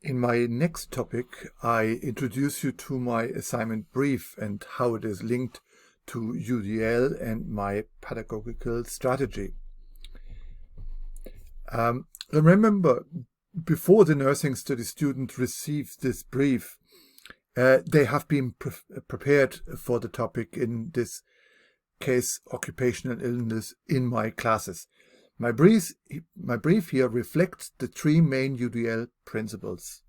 In my next topic, I introduce you to my assignment brief and how it is linked to UDL and my pedagogical strategy. Remember, before the nursing study student receives this brief, they have been prepared for the topic, in this case occupational illness, in my classes. My brief here reflects the three main UDL principles.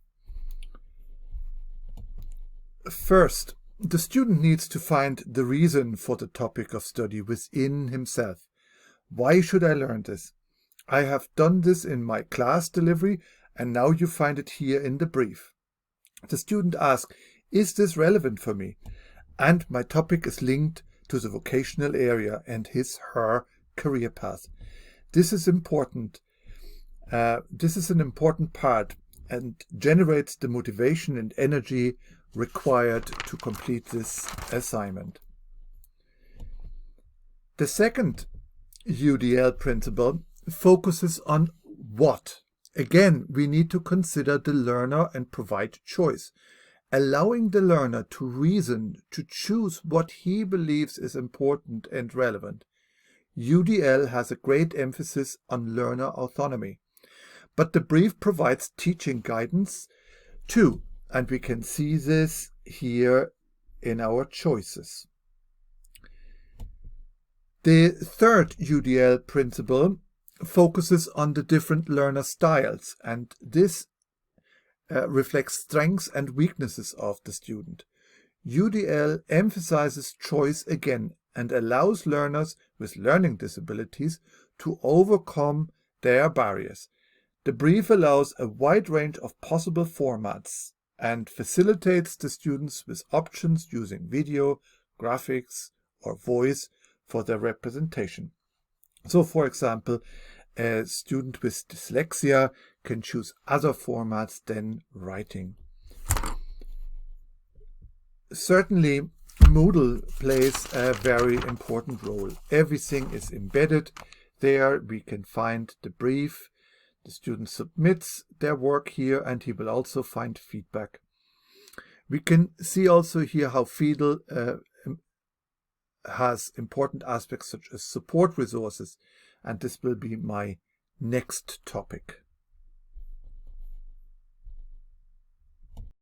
First, the student needs to find the reason for the topic of study within himself. Why should I learn this? I have done this in my class delivery, and now you find it here in the brief. The student asks, is this relevant for me? And my topic is linked to the vocational area and his/her career path. This is important. This is an important part and generates the motivation and energy required to complete this assignment. The second UDL principle focuses on what. Again, we need to consider the learner and provide choice, allowing the learner to reason, to choose what he believes is important and relevant. UDL has a great emphasis on learner autonomy, but the brief provides teaching guidance too, and we can see this here in our choices. The third UDL principle focuses on the different learner styles, and this reflects strengths and weaknesses of the student. UDL emphasizes choice again and allows learners with learning disabilities to overcome their barriers. The brief allows a wide range of possible formats and facilitates the students with options using video, graphics, or voice for their representation. So, for example, a student with dyslexia can choose other formats than writing. Certainly, Moodle plays a very important role. Everything is embedded there. We can find the brief. The student submits their work here, and he will also find feedback. We can see also here how Moodle has important aspects such as support resources, and this will be my next topic.